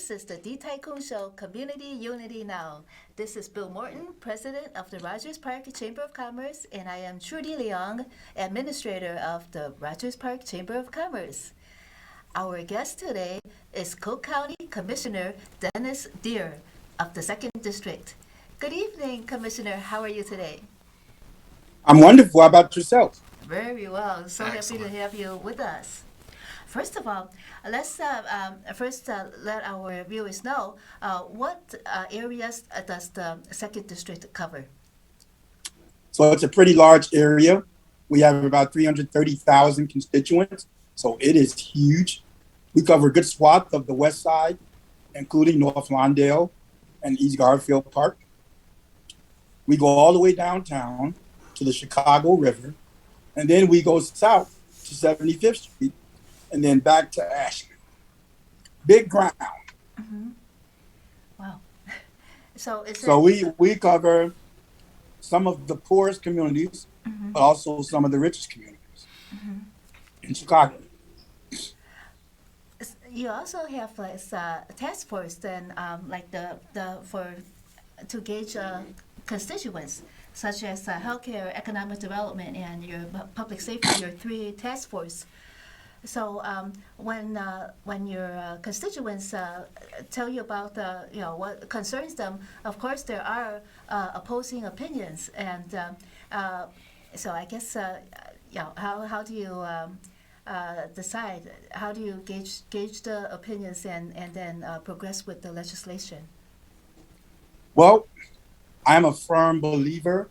This is the D Tycoon Show, Community Unity Now. This is Bill Morton, President of the Rogers Park Chamber of Commerce, and I am Trudy Leong, Administrator of the Rogers Park Chamber of Commerce. Our guest today is Cook County Commissioner Dennis Deere of the 2nd District. Good evening, Commissioner. How are you today? I'm wonderful. How about yourself? Very well. So Excellent. happy to have you with us. First of all, let's first let our viewers know what areas does the 2nd District cover? So it's a pretty large area. We have about 330,000 constituents, so it is huge. We cover a good swath of the west side, including North Lawndale and East Garfield Park. We go all the way downtown to the Chicago River, and then we go south to 75th Street, and then back to Ashland. Big ground. Mm-hmm. Wow. So We cover some of the poorest communities, Mm-hmm. but also some of the richest communities Mm-hmm. in Chicago. You also have like a task force then, like to gauge constituents such as healthcare, economic development, and your public safety. Your 3 task force. So when your constituents tell you about what concerns them, of course there are opposing opinions, and so I guess how do you decide? How do you gauge the opinions and then progress with the legislation? Well, I'm a firm believer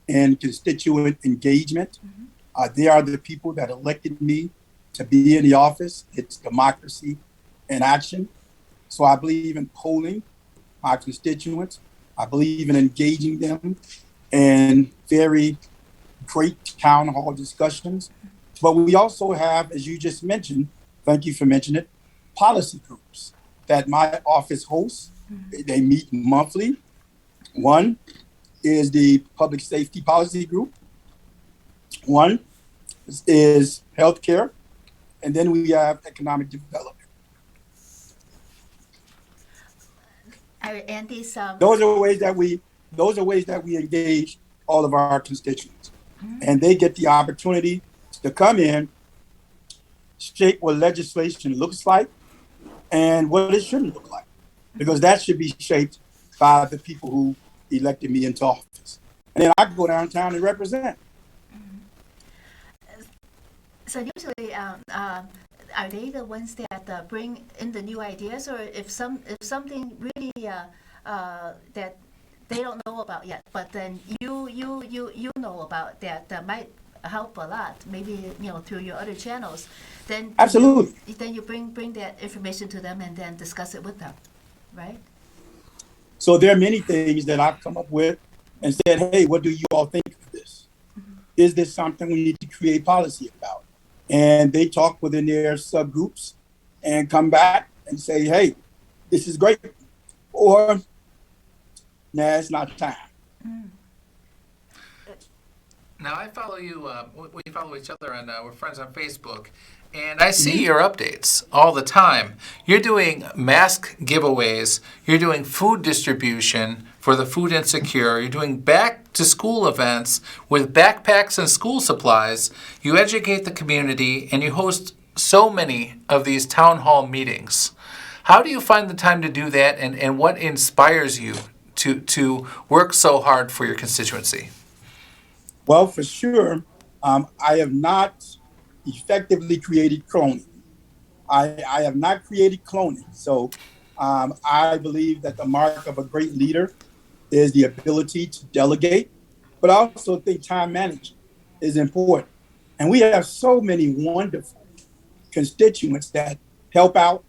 in constituent engagement. Mm-hmm. They are the people that elected me to be in the office. It's democracy in action. So I believe in polling my constituents. I believe in engaging them in very great town hall discussions. But we also have, as you just mentioned, thank you for mentioning it, policy groups that my office hosts. Mm-hmm. They meet monthly. One is the public safety policy group. One is healthcare. And then we have economic development. And these Those are ways that we engage all of our constituents. Mm-hmm. And they get the opportunity to come in, shape what legislation looks like and what it shouldn't look like. Because that should be shaped by the people who elected me into office. And then I go downtown and represent. So usually, are they the ones that bring in the new ideas, or if something really that they don't know about yet, but then you know about that might help a lot, maybe through your other channels, then Absolutely. Then you bring that information to them and then discuss it with them, right? So there are many things that I've come up with and said, hey, what do you all think of this? Mm-hmm. Is this something we need to create policy about? And they talk within their subgroups and come back and say, hey, this is great. Or, nah, it's not time. Mm. Now I follow you. We follow each other, and we're friends on Facebook. And I see your updates all the time. You're doing mask giveaways. You're doing food distribution for the food insecure. You're doing back to school events with backpacks and school supplies. You educate the community, and you host so many of these town hall meetings. How do you find the time to do that, and what inspires you to work so hard for your constituency? Well, for sure, I have not effectively created cloning. I have not created cloning. So I believe that the mark of a great leader is the ability to delegate, but I also think time management is important. And we have so many wonderful constituents that help out,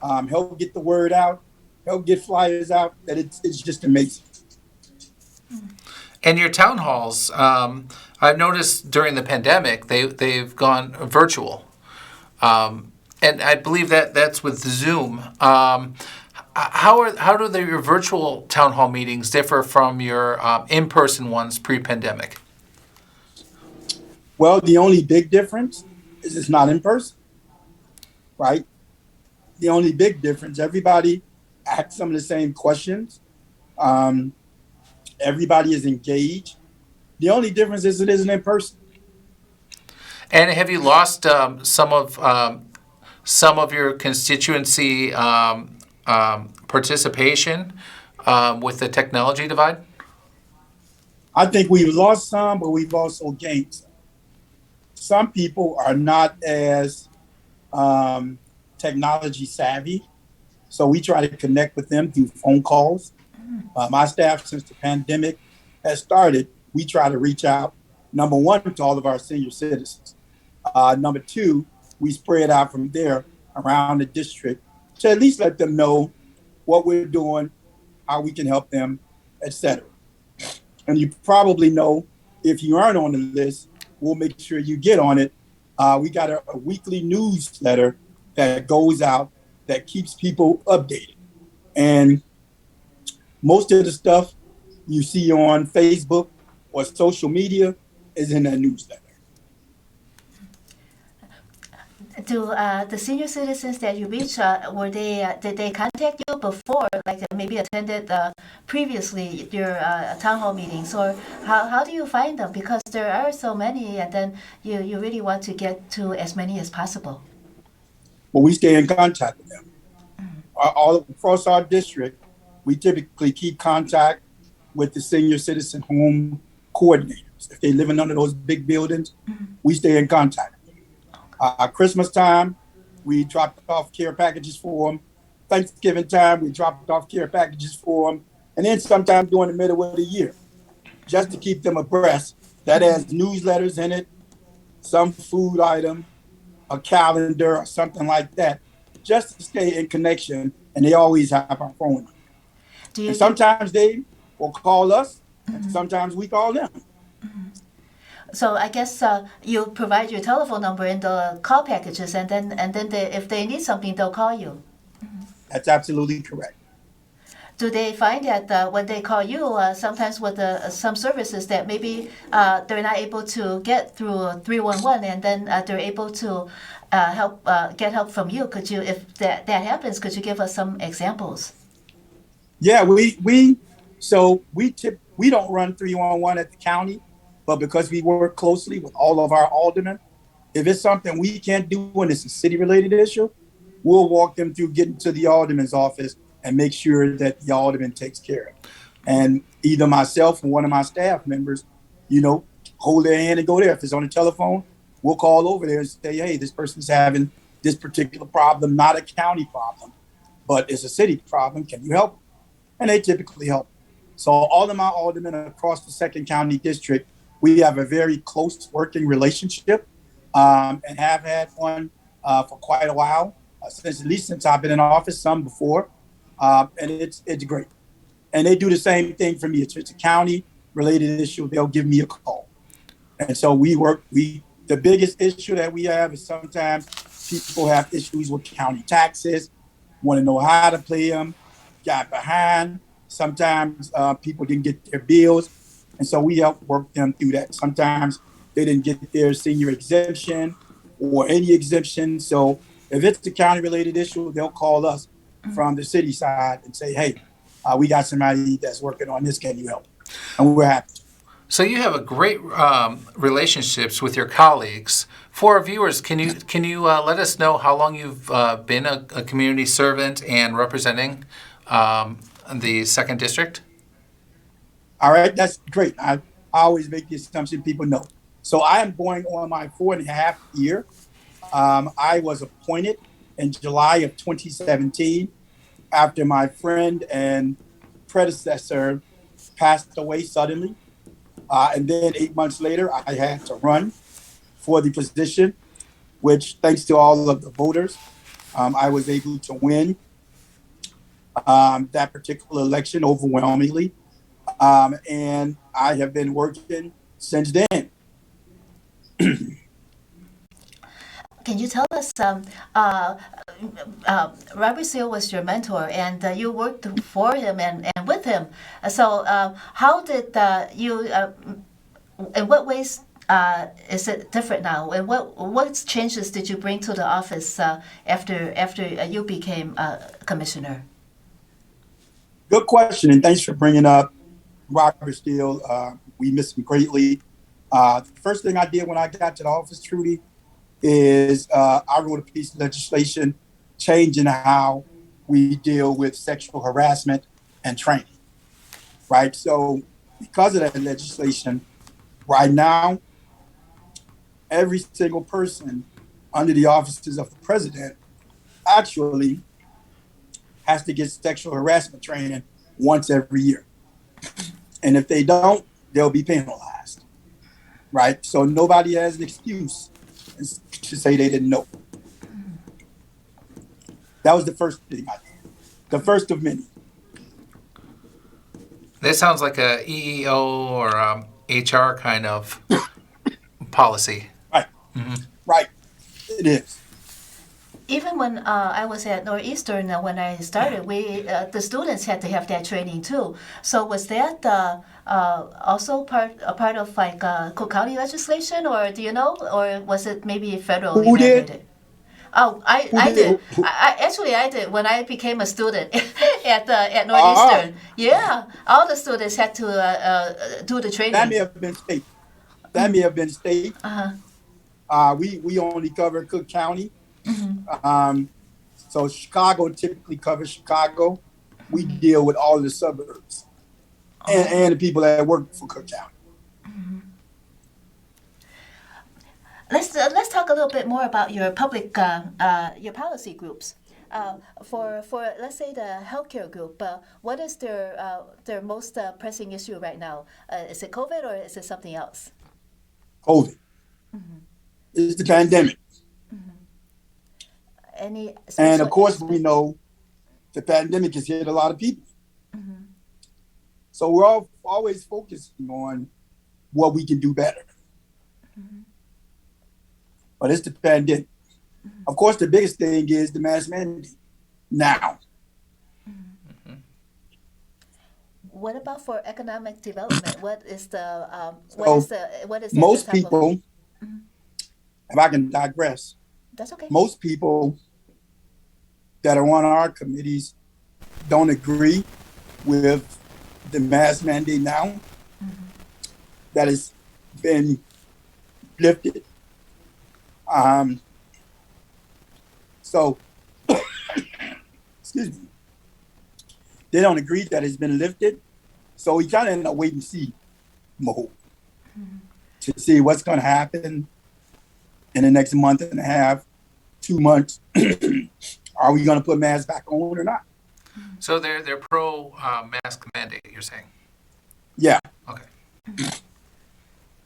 help get the word out, help get flyers out, that it's just amazing. And your town halls, I've noticed during the pandemic, they've gone virtual. And I believe that's with Zoom. How do your virtual town hall meetings differ from your in-person ones pre-pandemic? Well, the only big difference is it's not in person, right? The only big difference, everybody ask some of the same questions. Um, Everybody is engaged. The only difference is it isn't in person. And have you lost some of your constituency participation with the technology divide? I think we've lost some, but we've also gained some. Some people are not as technology savvy, so we try to connect with them through phone calls. My staff, since the pandemic has started, we try to reach out, number one, to all of our senior citizens. Number two, we spread out from there around the district to at least let them know what we're doing, how we can help them, etc. And you probably know if you aren't on the list, we'll make sure you get on it. We got a weekly newsletter that goes out that keeps people updated. And most of the stuff you see on Facebook or social media is in that newsletter. Do the senior citizens that you reach, did they contact you before, like maybe attended previously your town hall meetings, or how do you find them? Because there are so many, and then you really want to get to as many as possible. But we stay in contact with them. All across our district, we typically keep contact with the senior citizen home coordinators. If they live in one of those big buildings, we stay in contact. Christmas time, we dropped off care packages for them. Thanksgiving time, we dropped off care packages for them. And then sometime during the middle of the year, just to keep them abreast. That has newsletters in it, some food item, a calendar or something like that, just to stay in connection. And they always have our phone number. And sometimes they will call us, and sometimes we call them. So I guess you provide your telephone number in the call packages, and then if they need something, they'll call you. That's absolutely correct. Do they find that when they call you, sometimes with some services that maybe they're not able to get through 311, and then they're able to get help from you? Could you, if that happens, could you give us some examples? Yeah, we don't run 311 at the county, but because we work closely with all of our aldermen, if it's something we can't do and it's a city-related issue, we'll walk them through getting to the alderman's office and make sure that the alderman takes care of it. And either myself or one of my staff members, hold their hand and go there. If it's on the telephone, we'll call over there and say, hey, this person's having this particular problem, not a county problem, but it's a city problem. Can you help? And they typically help. So all of my aldermen across the second county district, we have a very close working relationship and have had one for quite a while, at least since I've been in office, some before. And it's great. And they do the same thing for me. If it's a county related issue, they'll give me a call. And so the biggest issue that we have is sometimes people have issues with county taxes, want to know how to pay them, got behind. Sometimes people didn't get their bills. And so we help work them through that. Sometimes they didn't get their senior exemption or any exemption. So if it's a county related issue, they'll call us from the city side and say, hey, we got somebody that's working on this. Can you help? And we're happy. So you have a great relationships with your colleagues. For our viewers, can you let us know how long you've been a community servant and representing the second district? All right, that's great. I always make the assumption people know. So I am going on my 4.5 year. I was appointed in July of 2017 after my friend and predecessor passed away suddenly. And then 8 months later, I had to run for the position, which thanks to all of the voters, I was able to win that particular election overwhelmingly. And I have been working since then. Can you tell us, Robert Steele was your mentor, and you worked for him and with him. So how did you, in what ways is it different now? And what changes did you bring to the office after you became commissioner? Good question, and thanks for bringing up Robert Steele. We miss him greatly. The first thing I did when I got to the office, Trudy, is I wrote a piece of legislation changing how we deal with sexual harassment and training, right? So because of that legislation, right now, every single person under the offices of the president actually has to get sexual harassment training once every year. And if they don't, they'll be penalized, right? So nobody has an excuse to say they didn't know. That was the first thing I did, the first of many. This sounds like a EEO or HR kind of policy. Right, right, it is. Even when I was at Northeastern, when I started, we the students had to have that training too. So was that also a part of like Cook County legislation, or do you know, or was it maybe federally Who did? mandated? Oh, Who I did? did. Actually, I did when I became a student at Ah, Northeastern. Yeah, all the students had to do the that training. may have been state. That may have been state. Uh-huh. We only cover Cook County. Mm-hmm. So Chicago typically covers Chicago. We deal with all the suburbs and the people that work for Cook County. Let's talk a little bit more about your public your policy groups. For let's say the healthcare group, what is their most pressing issue right now? Is it COVID or is it something else? COVID. It's the pandemic. Any And special of course, aspect? we know the pandemic has hit a lot of people. So we're all always focusing on what we can do better. But it's the pandemic. Of course, the biggest thing is the mask mandate now. What about for economic development? What is the So what is that most type of? people, if I can digress, That's okay. most people that are on our committees don't agree with the mask mandate now that has been lifted. So, excuse me, they don't agree that it's been lifted. So we kind of in a wait and see mode to see what's going to happen in the next month and a half, 2 months. Are we going to put masks back on or not? So they're pro mask mandate, you're saying? Yeah. Okay.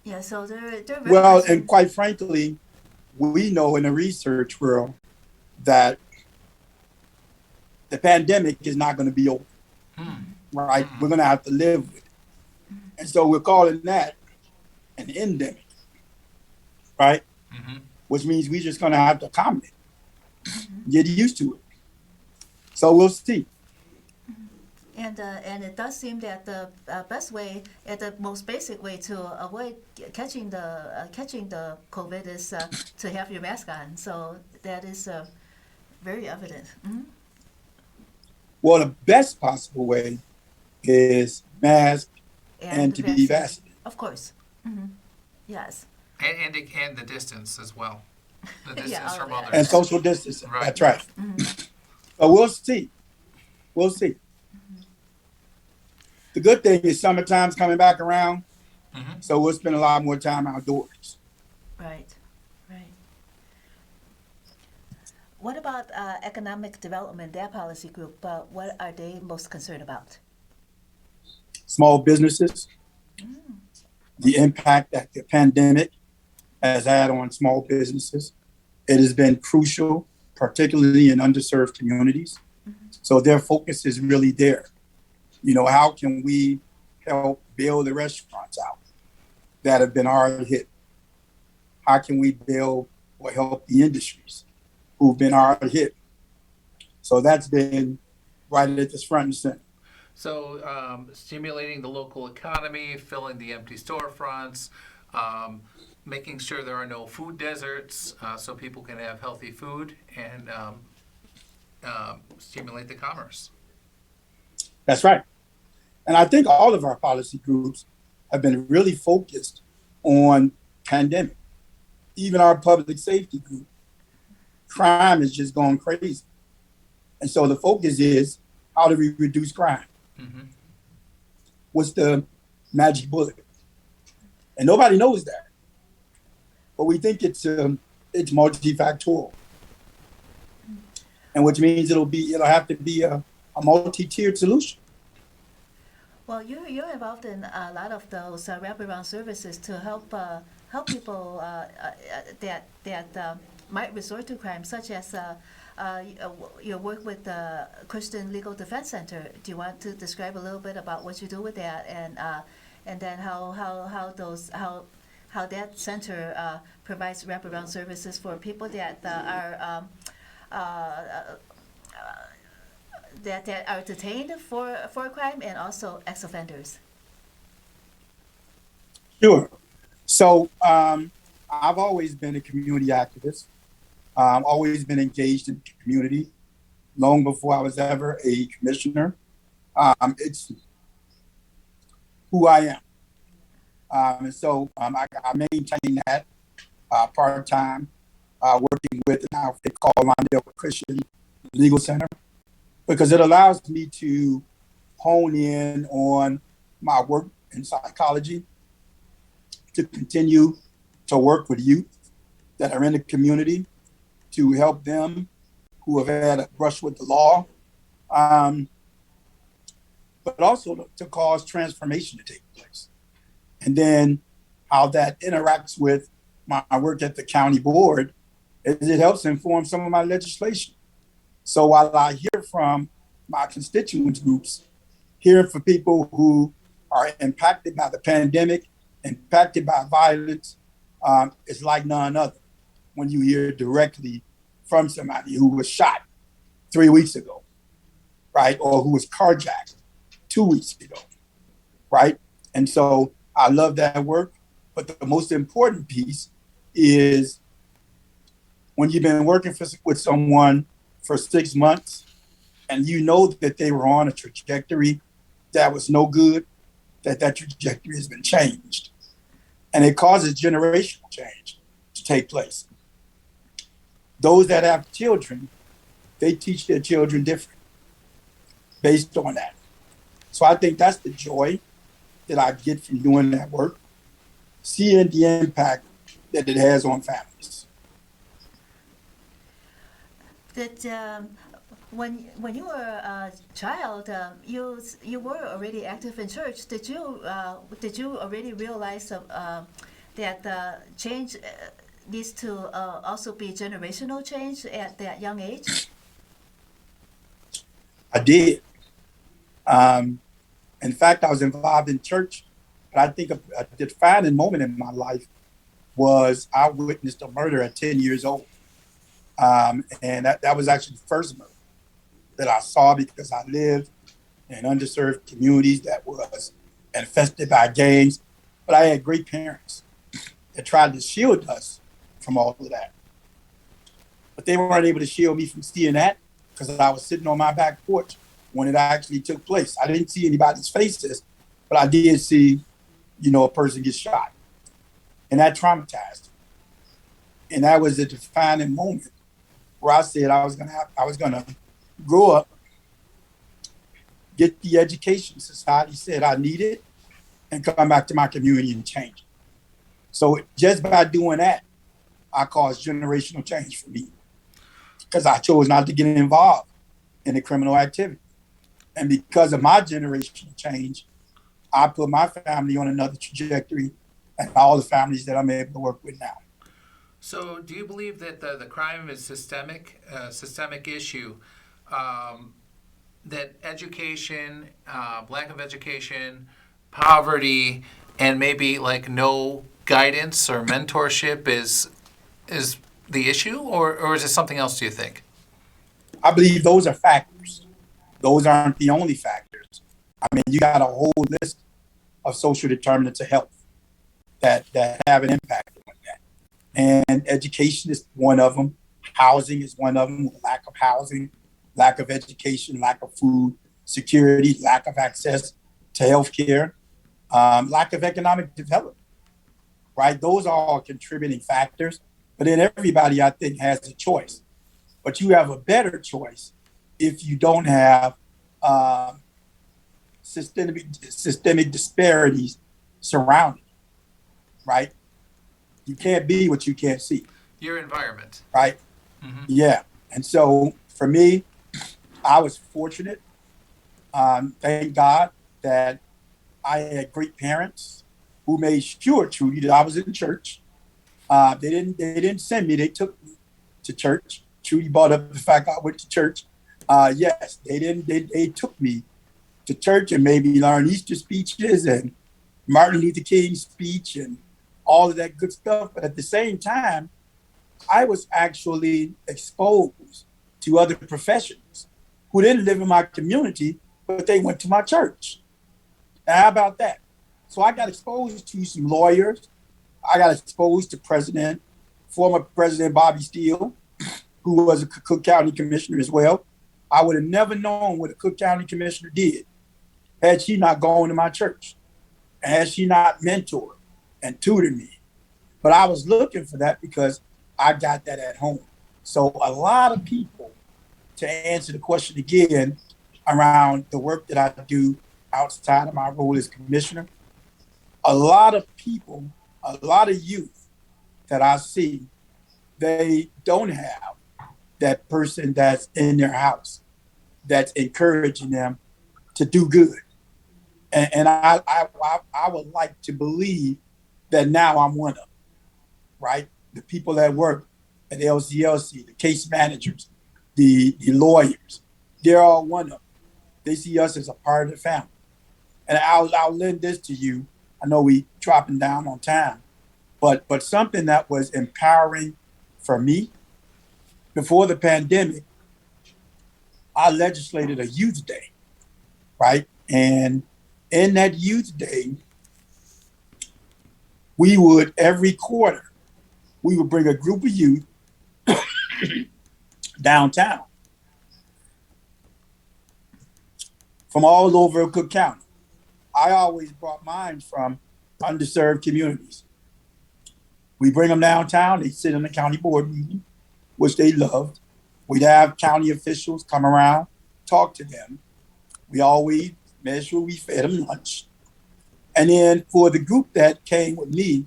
Yeah, so they're very Well, concerned. and quite frankly, we know in the research world that the pandemic is not going to be over, right? We're going to have to live with it. And so we're calling that an endemic, right? Which means we're just going to have to accommodate, get used to it. So we'll see. And it does seem that the best way, the most basic way to avoid catching the COVID is to have your mask on. So that is very evident. Well, the best possible way is mask and to be vaccinated. Of course. Yes. And the distance as well. The distance Yeah, from all of others. that. And social distancing. Right. That's right. But we'll see. We'll see. The good thing is summertime's coming back around, so we'll spend a lot more time outdoors. Right. Right. What about economic development, their policy group? What are they most concerned about? Small businesses, the impact that the pandemic has had on small businesses. It has been crucial, particularly in underserved communities. So their focus is really there. You know, how can we help build the restaurants out that have been hard hit? How can we build or help the industries who've been hard hit? So that's been right at the front and center. So stimulating the local economy, filling the empty storefronts, making sure there are no food deserts so people can have healthy food and stimulate the commerce. That's right. And I think all of our policy groups have been really focused on pandemic. Even our public safety group, crime is just going crazy. And so the focus is, how do we reduce crime? Mm-hmm. What's the magic bullet? And nobody knows that. But we think it's multifactorial. And which means it'll have to be a multi-tiered solution. Well, you're involved in a lot of those wraparound services to help people that might resort to crime, such as your work with the Christian Legal Defense Center. Do you want to describe a little bit about what you do with that, and then how that center provides wraparound services for people that that are detained for crime, and also ex-offenders? Sure. So I've always been a community activist. Always been engaged in the community long before I was ever a commissioner. It's who I am. And so I maintain that part-time, working with an outfit called Londale Christian Legal Center, because it allows me to hone in on my work in psychology, to continue to work with youth that are in the community, to help them who have had a brush with the law, but also to cause transformation to take place. And then how that interacts with my work at the county board is it helps inform some of my legislation. So while I hear from my constituents groups, hearing from people who are impacted by the pandemic, impacted by violence, is like none other when you hear directly from somebody who was shot 3 weeks ago, right? Or who was carjacked 2 weeks ago, right? And so I love that work. But the most important piece is when you've been working with someone for 6 months and you know that they were on a trajectory that was no good, that trajectory has been changed. And it causes generational change to take place. Those that have children, they teach their children different based on that. So I think that's the joy that I get from doing that work, seeing the impact that it has on families. That when you were a child, you were already active in church. Did you already realize that change needs to also be generational change at that young age? I did. In fact, I was involved in church, but I think a defining moment in my life was I witnessed a murder at 10 years old. And that was actually the first murder that I saw, because I lived in underserved communities that was infested by gangs. But I had great parents that tried to shield us from all of that. But they weren't able to shield me from seeing that, because I was sitting on my back porch when it actually took place. I didn't see anybody's faces, but I did see, a person get shot. And that traumatized me. And that was a defining moment where I said I was gonna grow up, get the education society said I needed, and come back to my community and change it. So just by doing that, I caused generational change for me, because I chose not to get involved in the criminal activity. And because of my generational change, I put my family on another trajectory, and all the families that I'm able to work with now. So do you believe that the crime is systemic issue, that education, lack of education, poverty, and maybe like no guidance or mentorship is the issue, or is it something else, do you think? I believe those are factors. Those aren't the only factors. I mean, you got a whole list of social determinants of health that have an impact on that. And education is one of them. Housing is one of them. Lack of housing, lack of education, lack of food. security, lack of access to healthcare, lack of economic development, right? Those are all contributing factors. But then everybody, I think, has a choice. But you have a better choice if you don't have systemic disparities surrounding, right? You can't be what you can't see. Your environment. Right? Mm-hmm. Yeah. And so for me, I was fortunate. Thank God that I had great parents who made sure, Trudy, that I was in church. They didn't send me. They took me to church. Trudy brought up the fact I went to church. Yes, they didn't. They took me to church and made me learn Easter speeches and Martin Luther King's speech and all of that good stuff. But at the same time, I was actually exposed to other professionals who didn't live in my community, but they went to my church. Now, how about that? So I got exposed to some lawyers. I got exposed to former President Bobby Steele, who was a Cook County commissioner as well. I would have never known what a Cook County commissioner did had she not gone to my church, and had she not mentored and tutored me. But I was looking for that because I got that at home. So a lot of people, to answer the question again, around the work that I do outside of my role as commissioner, a lot of people, a lot of youth that I see, they don't have that person that's in their house that's encouraging them to do good. And I would like to believe that now I'm one of them, right? The people that work at LCLC, the case managers, the lawyers, they're all one of them. They see us as a part of the family. And I'll lend this to you. I know we dropping down on time, but something that was empowering for me before the pandemic, I legislated a youth day, right? And in that youth day, we would every quarter, we would bring a group of youth downtown from all over Cook County. I always brought mine from underserved communities. We bring them downtown, they sit in the county board meeting, which they loved. We'd have county officials come around, talk to them. We always made sure we fed them lunch. And then for the group that came with me,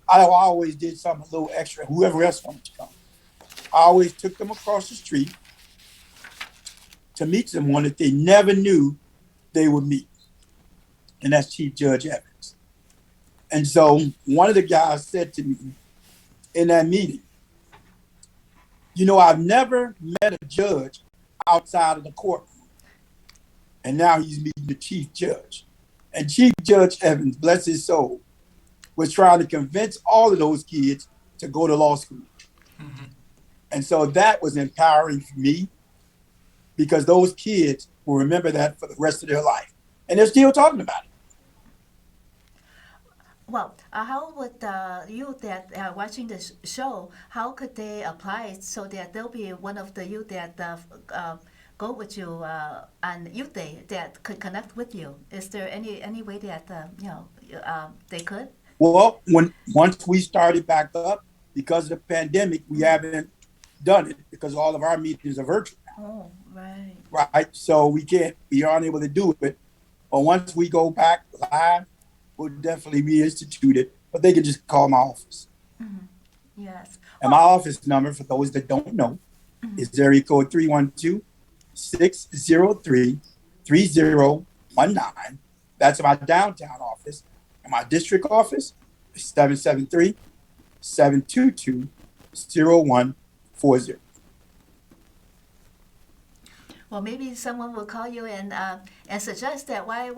I always did something a little extra, whoever else wanted to come. I always took them across the street to meet someone that they never knew they would meet. And that's Chief Judge Evans. And so one of the guys said to me in that meeting, you know, I've never met a judge outside of the courtroom. And now he's meeting the chief judge. And Chief Judge Evans, bless his soul, was trying to convince all of those kids to go to law school. Mm-hmm. And so that was empowering for me because those kids will remember that for the rest of their life. And they're still talking about it. Well, how would youth that are watching the show, how could they apply it so that they'll be one of the youth that go with you on Youth Day that could connect with you? Is there any way that they could? Well, once we started back up, because of the pandemic, we haven't done it because all of our meetings are virtual now. Oh, right. Right. So we aren't able to do it. But once we go back live, we'll definitely reinstitute it. But they can just call my office. Mm-hmm. Yes. And my office number, for those that don't know, is area code 312-603-3019. That's my downtown office. And my district office is 773-722-0140. Well, maybe someone will call you and suggest that why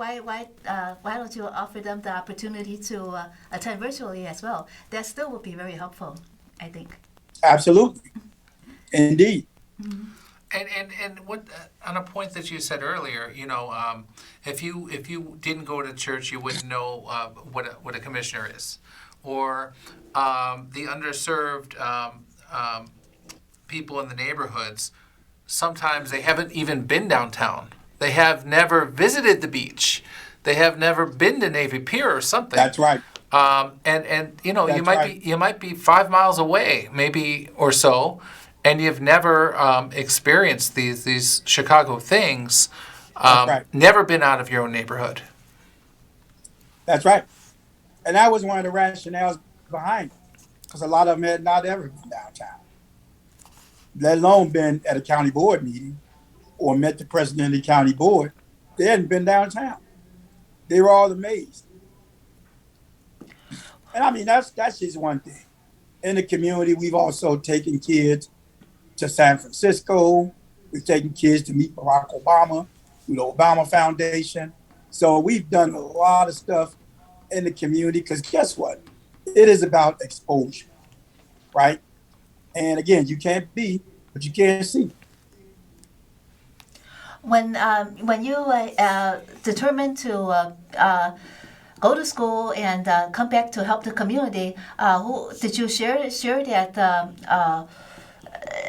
don't you offer them the opportunity to attend virtually as well? That still would be very helpful, I think. Absolutely, indeed. Mm-hmm. And what on a point that you said earlier, if you didn't go to church, you wouldn't know what a commissioner is, or the underserved people in the neighborhoods. Sometimes they haven't even been downtown They have never visited the beach. They have never been to Navy Pier or something. That's right. And you know, That's right. you might be 5 miles away, maybe or so, and you've never experienced these Chicago things. That's right. Never been out of your own neighborhood. That's right. And that was one of the rationales behind it, because a lot of them had not ever been downtown, let alone been at a county board meeting or met the president of the county board. They hadn't been downtown. They were all amazed. And I mean, that's just one thing. In the community, we've also taken kids to San Francisco. We've taken kids to meet Barack Obama through the Obama Foundation. So we've done a lot of stuff in the community, because guess what? It is about exposure, right? And again, you can't be what you can't see. When you determined to go to school and come back to help the community, who did you share that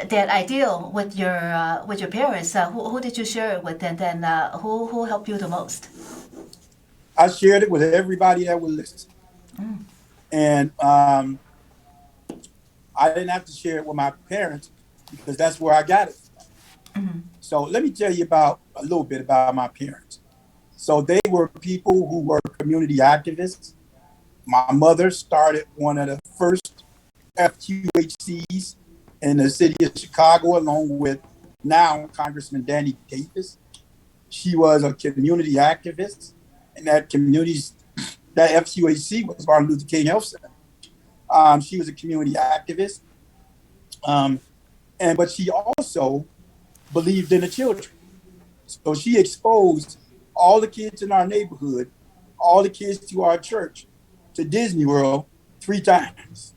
that ideal with your parents? Who did you share it with, and then who helped you the most? I shared it with everybody that would listen. And I didn't have to share it with my parents, because that's where I got it. So let me tell you a little bit about my parents. So they were people who were community activists. My mother started one of the first FQHCs in the city of Chicago, along with now Congressman Danny Davis. She was a community activist, and that FQHC was Martin Luther King Health Center. She was a community activist, but she also believed in the children. So she exposed all the kids in our neighborhood, all the kids to our church, to Disney World 3 times.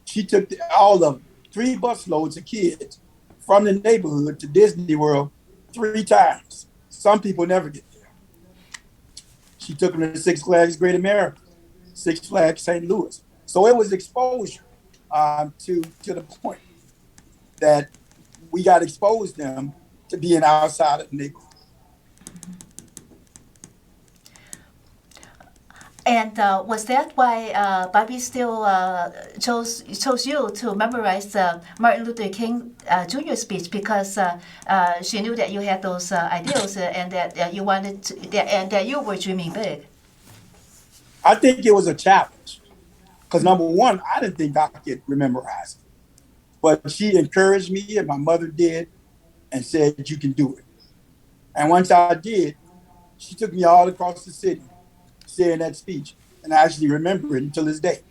She took all of them, 3 busloads of kids from the neighborhood to Disney World 3 times. Some people never get there. She took them to Six Flags Great America, Six Flags St. Louis. So it was exposure to the point that we got exposed them to being outside of the neighborhood. And was that why Bobby Steele chose you to memorize the Martin Luther King Jr. speech, because she knew that you had those ideals and that you wanted to, and that you were dreaming big? I think it was a challenge, because number one, I didn't think I could memorize it, but she encouraged me, and my mother did, and said, "You can do it." And once I did, she took me all across the city saying that speech, and I actually remember it until this day.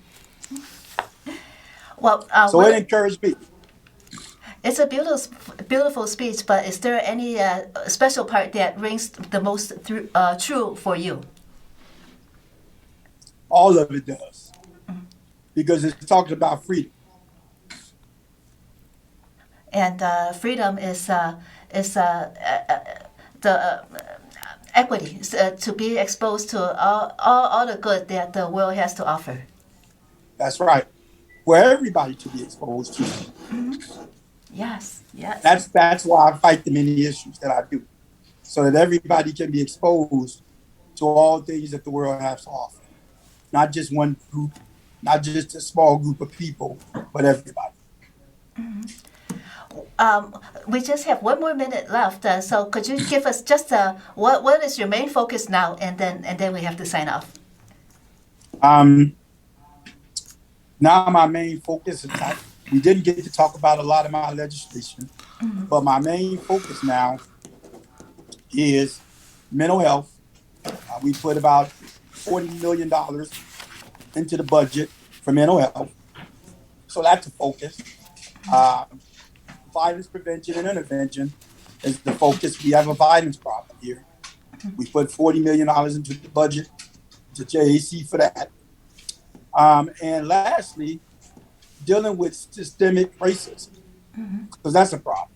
Well, so it encouraged me. It's a beautiful speech, but is there any special part that rings the most true for you? All of it does, because it talks about freedom. And freedom is the equity, to be exposed to all the good that the world has to offer. That's right. For everybody to be exposed to. Yes. That's why I fight the many issues that I do, so that everybody can be exposed to all things that the world has to offer. Not just one group, not just a small group of people, but everybody. We just have 1 more minute left, so could you give us just what is your main focus now, and then we have to sign off. Now my main focus is we didn't get to talk about a lot of my legislation, but my main focus now is mental health. We put about $40 million into the budget for mental health, so that's a focus. Violence prevention and intervention is the focus. We have a violence problem here. We put $40 million into the budget to JAC for that. And lastly, dealing with systemic racism, because that's a problem.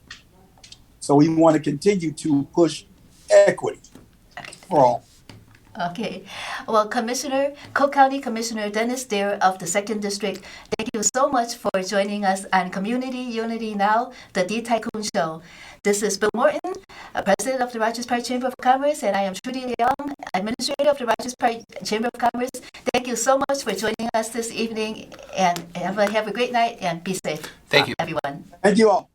So we want to continue to push equity for all. Okay. Well, Cook County Commissioner Dennis Dare of the 2nd District, thank you so much for joining us on Community Unity Now, the D Tycoon Show. This is Bill Morton, President of the Rogers Park Chamber of Commerce, and I am Trudy Leong, Administrator of the Rogers Park Chamber of Commerce. Thank you so much for joining us this evening, and have a great night, and be safe, Thank you. everyone. Thank you all.